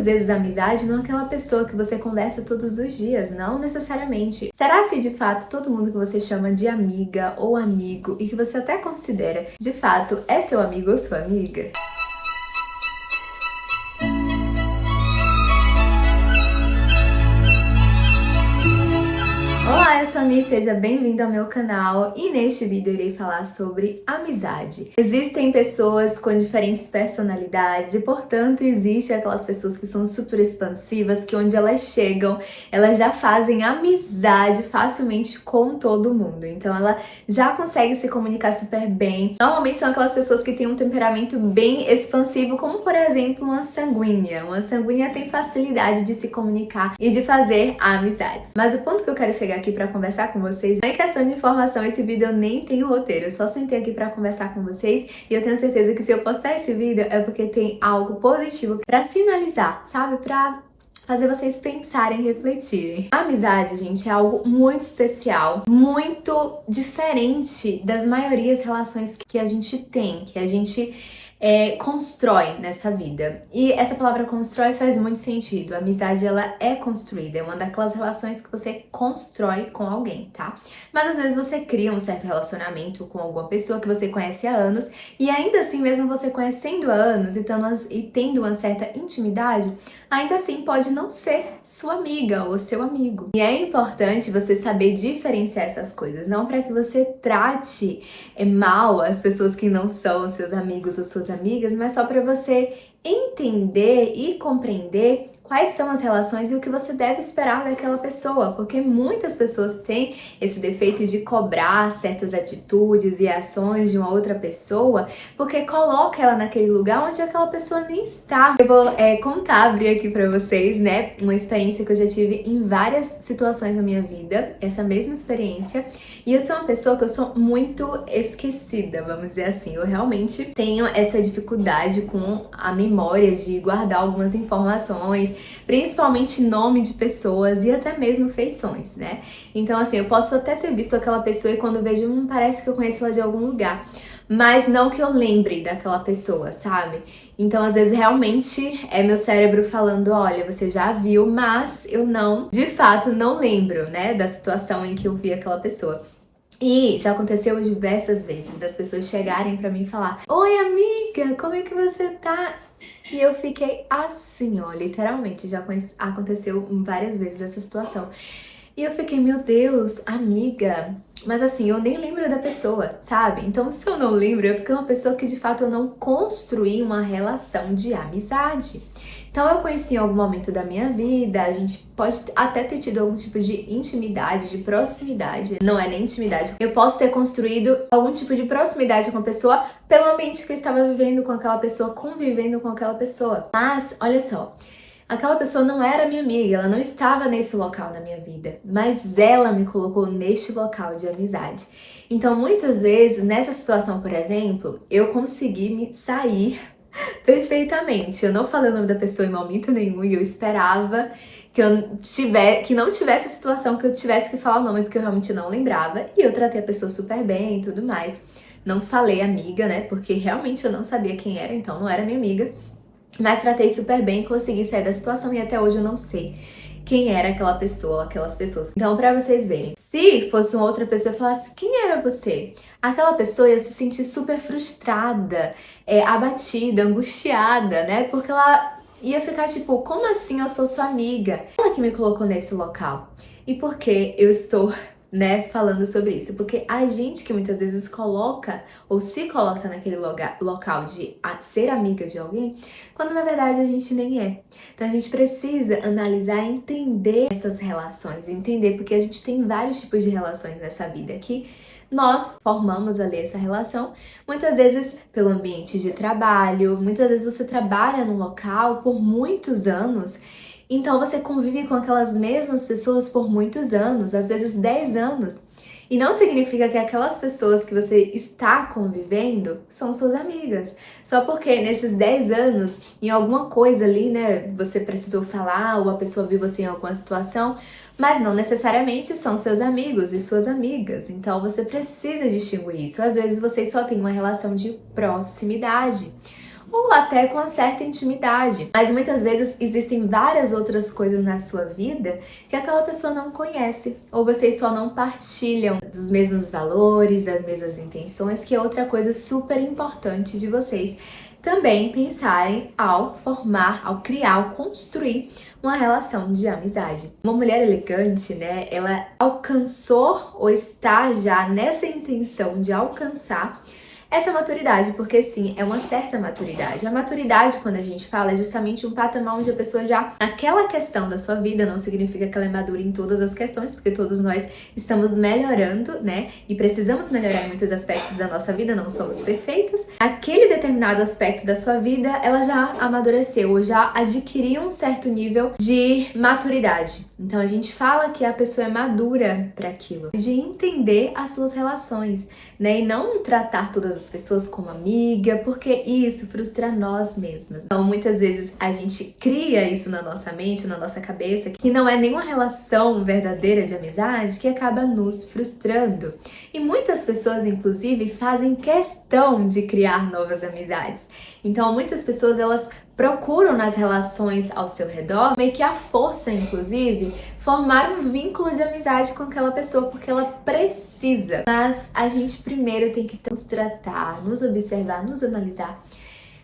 muitas vezes a amizade não é aquela pessoa que você conversa todos os dias, não necessariamente. Será se de fato todo mundo que você chama de amiga ou amigo e que você até considera de fato é seu amigo ou sua amiga? Olá, eu sou a Mi, seja bem-vindo ao meu canal e neste vídeo eu irei falar sobre amizade. Existem pessoas com diferentes personalidades e, portanto, existem aquelas pessoas que são super expansivas, que onde elas chegam, elas já fazem amizade facilmente com todo mundo. Então ela já consegue se comunicar super bem. Normalmente são aquelas pessoas que têm um temperamento bem expansivo, como por exemplo uma sanguínea. Uma sanguínea tem facilidade de se comunicar e de fazer amizades. Mas o ponto que eu quero chegar aqui pra conversar com vocês não é questão de informação. Esse vídeo eu nem tenho roteiro, eu só sentei aqui pra conversar com vocês e eu tenho certeza que se eu postar esse vídeo é porque tem algo positivo pra sinalizar, sabe? Pra fazer vocês pensarem e refletirem. A amizade, gente, é algo muito especial, muito diferente das maiorias relações que a gente tem, que a gente constrói nessa vida. E essa palavra constrói faz muito sentido. A amizade, ela é construída, é uma daquelas relações que você constrói com alguém, tá? Mas às vezes você cria um certo relacionamento com alguma pessoa que você conhece há anos e ainda assim, mesmo você conhecendo há anos e tendo uma certa intimidade, ainda assim pode não ser sua amiga ou seu amigo. E é importante você saber diferenciar essas coisas, não para que você trate mal as pessoas que não são seus amigos ou suas amigas, mas só para você entender e compreender quais são as relações e o que você deve esperar daquela pessoa, porque muitas pessoas têm esse defeito de cobrar certas atitudes e ações de uma outra pessoa, porque coloca ela naquele lugar onde aquela pessoa nem está. Eu vou abrir aqui pra vocês, né, uma experiência que eu já tive em várias situações na minha vida, essa mesma experiência, e eu sou uma pessoa que eu sou muito esquecida, vamos dizer assim. Eu realmente tenho essa dificuldade com a memória de guardar algumas informações, principalmente nome de pessoas e até mesmo feições, né? Então, assim, eu posso até ter visto aquela pessoa e quando eu vejo, parece que eu conheço ela de algum lugar, mas não que eu lembre daquela pessoa, sabe? Então, às vezes, realmente é meu cérebro falando, olha, você já viu, mas eu não, de fato, não lembro, né, da situação em que eu vi aquela pessoa. E já aconteceu diversas vezes das pessoas chegarem pra mim e falar: oi, amiga, como é que você tá? E eu fiquei assim, ó, literalmente, já aconteceu várias vezes essa situação. E eu fiquei, meu Deus, amiga, mas assim, eu nem lembro da pessoa, sabe? Então, se eu não lembro, é porque é uma pessoa que de fato eu não construí uma relação de amizade. Então, eu conheci em algum momento da minha vida, a gente pode até ter tido algum tipo de intimidade, de proximidade, não é nem intimidade. Eu posso ter construído algum tipo de proximidade com a pessoa pelo ambiente que eu estava vivendo com aquela pessoa, convivendo com aquela pessoa. Mas, olha só, aquela pessoa não era minha amiga, ela não estava nesse local na minha vida, mas ela me colocou neste local de amizade. Então, muitas vezes, nessa situação, por exemplo, eu consegui me sair perfeitamente. Eu não falei o nome da pessoa em momento nenhum e eu esperava que não tivesse a situação que eu tivesse que falar o nome, porque eu realmente não lembrava. E eu tratei a pessoa super bem e tudo mais. Não falei amiga, né? Porque realmente eu não sabia quem era, então não era minha amiga. Mas tratei super bem, consegui sair da situação e até hoje eu não sei quem era aquela pessoa, aquelas pessoas. Então, pra vocês verem, se fosse uma outra pessoa e falasse, quem era você? Aquela pessoa ia se sentir super frustrada, abatida, angustiada, né? Porque ela ia ficar tipo, como assim eu sou sua amiga? Ela que me colocou nesse local. E por que eu estou, né, falando sobre isso? Porque a gente que muitas vezes coloca ou se coloca naquele local de ser amiga de alguém, quando na verdade a gente nem é. Então a gente precisa analisar e entender essas relações, entender porque a gente tem vários tipos de relações nessa vida que nós formamos ali essa relação, muitas vezes pelo ambiente de trabalho, muitas vezes você trabalha num local por muitos anos. Então você convive com aquelas mesmas pessoas por muitos anos, às vezes 10 anos. E não significa que aquelas pessoas que você está convivendo são suas amigas. Só porque nesses 10 anos, em alguma coisa ali, né, você precisou falar ou a pessoa viu você em alguma situação, mas não necessariamente são seus amigos e suas amigas. Então você precisa distinguir isso. Às vezes vocês só têm uma relação de proximidade. ou até com uma certa intimidade. Mas muitas vezes existem várias outras coisas na sua vida que aquela pessoa não conhece, ou vocês só não partilham dos mesmos valores, das mesmas intenções, que é outra coisa super importante de vocês também pensarem ao formar, ao criar, ao construir uma relação de amizade. Uma mulher elegante, né, ela alcançou ou está já nessa intenção de alcançar essa maturidade, porque sim, é uma certa maturidade. A maturidade, quando a gente fala, é justamente um patamar onde a pessoa já, aquela questão da sua vida, não significa que ela é madura em todas as questões, porque todos nós estamos melhorando, né? E precisamos melhorar em muitos aspectos da nossa vida, não somos perfeitas. Aquele determinado aspecto da sua vida, ela já amadureceu, ou já adquiriu um certo nível de maturidade. Então a gente fala que a pessoa é madura para aquilo, de entender as suas relações, né? E não tratar todas as pessoas como amiga, porque isso frustra nós mesmas. Então muitas vezes a gente cria isso na nossa mente, na nossa cabeça, que não é nenhuma relação verdadeira de amizade, que acaba nos frustrando. E muitas pessoas, inclusive, fazem questão de criar novas amizades. Então muitas pessoas, elas procuram nas relações ao seu redor meio que a força, inclusive, formar um vínculo de amizade com aquela pessoa, porque ela precisa. Mas a gente primeiro tem que nos tratar, nos observar, nos analisar,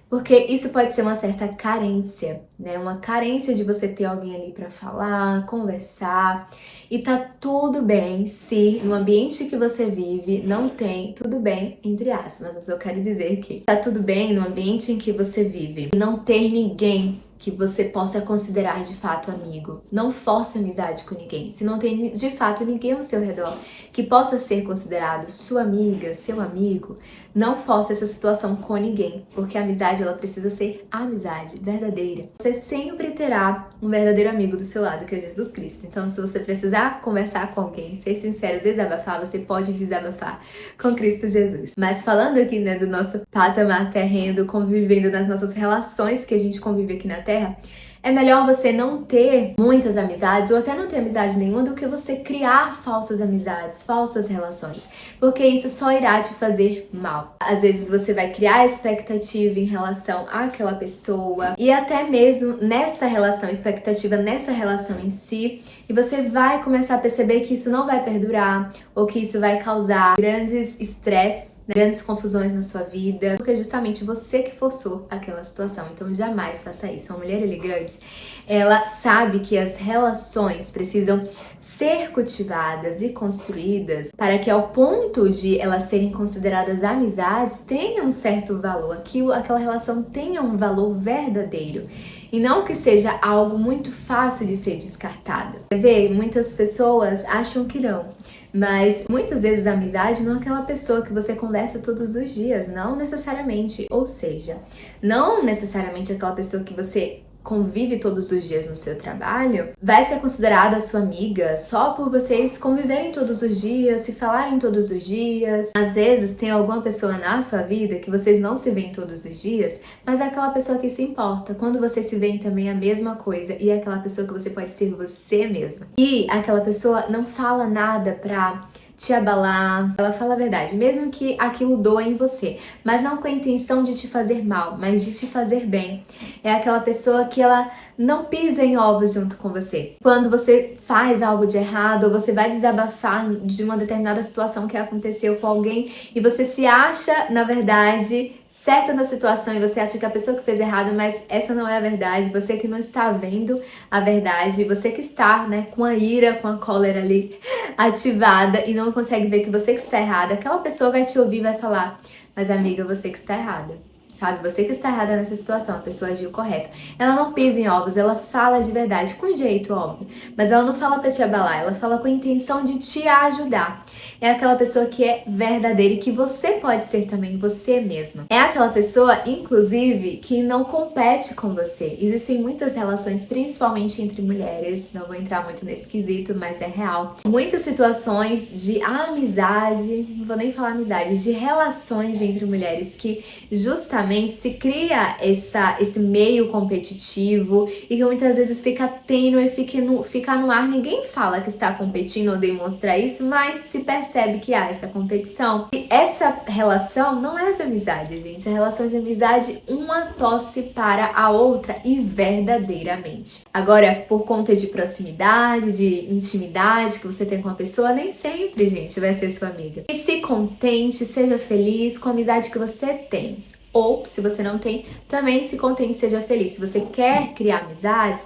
porque isso pode ser uma certa carência, né? Uma carência de você ter alguém ali para falar, conversar. E tá tudo bem se no ambiente que você vive não tem, tudo bem, entre aspas, mas eu quero dizer que tá tudo bem no ambiente em que você vive não ter ninguém que você possa considerar de fato amigo. Não force amizade com ninguém. Se não tem de fato ninguém ao seu redor que possa ser considerado sua amiga, seu amigo, não force essa situação com ninguém, porque a amizade, ela precisa ser amizade verdadeira. Você sempre terá um verdadeiro amigo do seu lado, que é Jesus Cristo. Então, se você precisar conversar com alguém, ser sincero, desabafar, você pode desabafar com Cristo Jesus. Mas falando aqui, né, do nosso patamar terreno, convivendo nas nossas relações que a gente convive aqui na Terra, é melhor você não ter muitas amizades ou até não ter amizade nenhuma do que você criar falsas amizades, falsas relações, porque isso só irá te fazer mal. Às vezes você vai criar expectativa em relação àquela pessoa e até mesmo nessa relação, expectativa nessa relação em si, e você vai começar a perceber que isso não vai perdurar ou que isso vai causar grandes estresses, grandes confusões na sua vida, porque é justamente você que forçou aquela situação. Então jamais faça isso. Uma mulher elegante, ela sabe que as relações precisam ser cultivadas e construídas para que, ao ponto de elas serem consideradas amizades, tenha um certo valor, aquela relação tenha um valor verdadeiro. E não que seja algo muito fácil de ser descartado. Quer ver? Muitas pessoas acham que não. Mas muitas vezes a amizade não é aquela pessoa que você conversa todos os dias, não necessariamente. Ou seja, não necessariamente aquela pessoa que você convive todos os dias no seu trabalho, vai ser considerada sua amiga só por vocês conviverem todos os dias, se falarem todos os dias. Às vezes tem alguma pessoa na sua vida que vocês não se veem todos os dias, mas é aquela pessoa que se importa. Quando vocês se veem também é a mesma coisa, e é aquela pessoa que você pode ser você mesma. E aquela pessoa não fala nada pra te abalar, ela fala a verdade, mesmo que aquilo doa em você, mas não com a intenção de te fazer mal, mas de te fazer bem. É aquela pessoa que ela não pisa em ovos junto com você. Quando você faz algo de errado, ou você vai desabafar de uma determinada situação que aconteceu com alguém e você se acha, na verdade, certa na situação e você acha que a pessoa que fez errado, mas essa não é a verdade, você que não está vendo a verdade, você que está, né, com a ira, com a cólera ali ativada e não consegue ver que você que está errada, aquela pessoa vai te ouvir e vai falar: mas amiga, você que está errada. Sabe, você que está errada nessa situação, a pessoa agiu correto. Ela não pisa em ovos, ela fala de verdade, com jeito, óbvio. Mas ela não fala pra te abalar, ela fala com a intenção de te ajudar. É aquela pessoa que é verdadeira e que você pode ser também você mesma. É aquela pessoa, inclusive, que não compete com você. Existem muitas relações, principalmente entre mulheres, não vou entrar muito nesse quesito, mas é real. Muitas situações de amizade, não vou nem falar amizade, de relações entre mulheres que justamente se cria esse meio competitivo e que muitas vezes fica tênue, fica no ar. Ninguém fala que está competindo ou demonstra isso, mas se percebe percebe que há essa competição. E essa relação não é de amizade, gente. A relação de amizade, uma torce para a outra e verdadeiramente. Agora, por conta de proximidade, de intimidade que você tem com a pessoa, nem sempre, gente, vai ser sua amiga. E se contente, seja feliz com a amizade que você tem. Ou, se você não tem, também se contente, seja feliz. Se você quer criar amizades,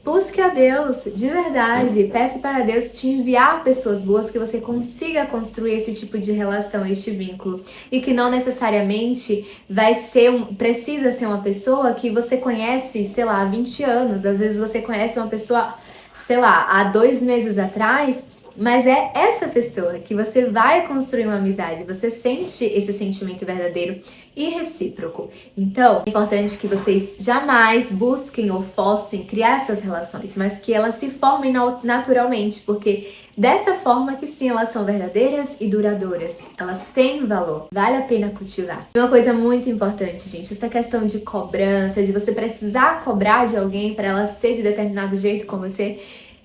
busque a Deus, de verdade. Peça para Deus te enviar pessoas boas, que você consiga construir esse tipo de relação, este vínculo. E que não necessariamente precisa ser uma pessoa que você conhece, sei lá, há 20 anos. Às vezes você conhece uma pessoa, sei lá, há 2 meses atrás, mas é essa pessoa que você vai construir uma amizade. Você sente esse sentimento verdadeiro e recíproco. Então, é importante que vocês jamais busquem ou forcem criar essas relações, mas que elas se formem naturalmente, porque dessa forma que sim, elas são verdadeiras e duradouras. Elas têm valor, vale a pena cultivar. E uma coisa muito importante, gente, essa questão de cobrança, de você precisar cobrar de alguém para ela ser de determinado jeito com você,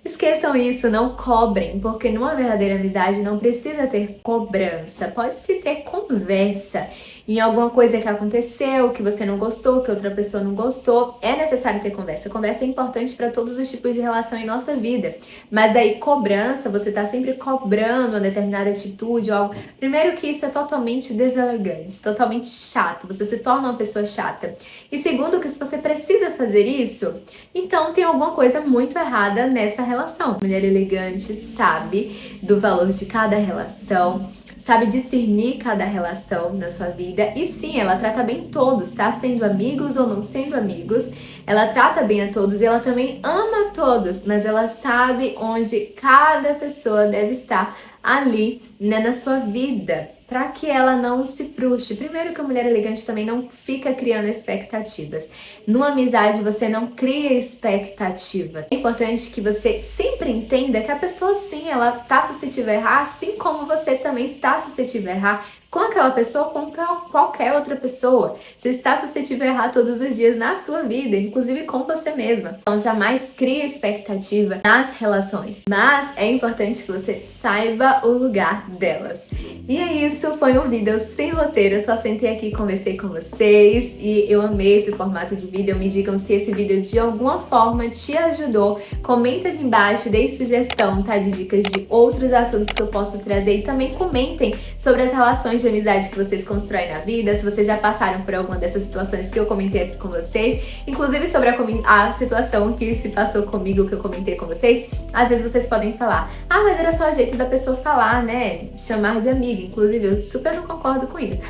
esqueçam isso, não cobrem, porque numa verdadeira amizade não precisa ter cobrança, pode-se ter conversa. Em alguma coisa que aconteceu, que você não gostou, que outra pessoa não gostou, é necessário ter conversa. Conversa é importante para todos os tipos de relação em nossa vida. Mas daí cobrança, você tá sempre cobrando uma determinada atitude ou algo. Primeiro que isso é totalmente deselegante, totalmente chato, você se torna uma pessoa chata. E segundo que se você precisa fazer isso, então tem alguma coisa muito errada nessa relação. A mulher elegante sabe do valor de cada relação, sabe discernir cada relação na sua vida. E sim, ela trata bem todos, tá? Sendo amigos ou não sendo amigos, ela trata bem a todos e ela também ama todos, mas ela sabe onde cada pessoa deve estar ali, né, na sua vida, para que ela não se frustre. Primeiro que a mulher elegante também não fica criando expectativas. Numa amizade você não cria expectativa. É importante que você sempre entenda que a pessoa sim, ela tá suscetível a errar, assim como você também está suscetível a errar com aquela pessoa, com qualquer outra pessoa. Você está suscetível a errar todos os dias na sua vida, inclusive com você mesma. Então jamais crie expectativa nas relações, mas é importante que você saiba o lugar delas. E é isso, foi um vídeo sem roteiro, eu só sentei aqui e conversei com vocês e eu amei esse formato de vídeo. Me digam se esse vídeo de alguma forma te ajudou. Comenta aqui embaixo, dê sugestão, tá, de dicas de outros assuntos que eu posso trazer, e também comentem sobre as relações de amizade que vocês constroem na vida, se vocês já passaram por alguma dessas situações que eu comentei aqui com vocês, inclusive sobre a situação que se passou comigo, que eu comentei com vocês. Às vezes vocês podem falar, ah, mas era só o jeito da pessoa falar, né, chamar de amiga. Inclusive eu super não concordo com isso.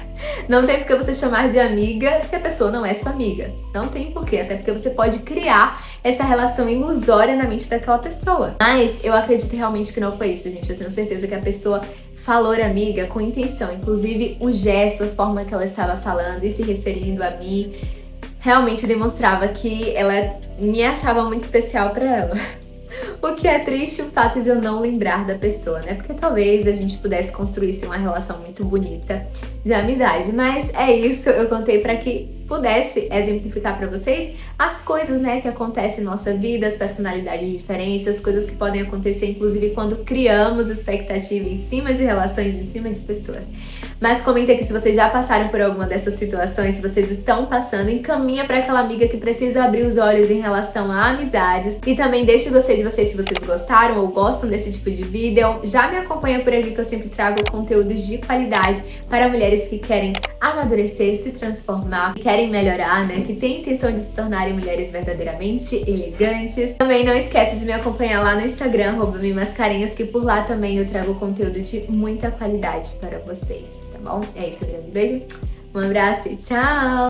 Não tem porque você chamar de amiga se a pessoa não é sua amiga, não tem porquê, até porque você pode criar essa relação ilusória na mente daquela pessoa. Mas eu acredito realmente que não foi isso, gente. Eu tenho certeza que a pessoa falou amiga com intenção, inclusive o gesto, a forma que ela estava falando e se referindo a mim, realmente demonstrava que ela me achava muito especial para ela. O que é triste o fato de eu não lembrar da pessoa, né? Porque talvez a gente pudesse construir sim, uma relação muito bonita de amizade. Mas é isso, eu contei para que pudesse exemplificar para vocês as coisas, né, que acontecem em nossa vida, as personalidades diferentes, as coisas que podem acontecer, inclusive quando criamos expectativa em cima de relações, em cima de pessoas. Mas comenta aqui se vocês já passaram por alguma dessas situações, se vocês estão passando, encaminha para aquela amiga que precisa abrir os olhos em relação a amizades. E também deixe o gostei de vocês se vocês gostaram ou gostam desse tipo de vídeo. Já me acompanha por aqui que eu sempre trago conteúdos de qualidade para mulheres que querem amadurecer, se transformar, que querem melhorar, né? Que têm intenção de se tornarem mulheres verdadeiramente elegantes. Também não esquece de me acompanhar lá no Instagram, @mimascarinhas, que por lá também eu trago conteúdo de muita qualidade para vocês, tá bom? É isso, um grande beijo, um abraço e tchau!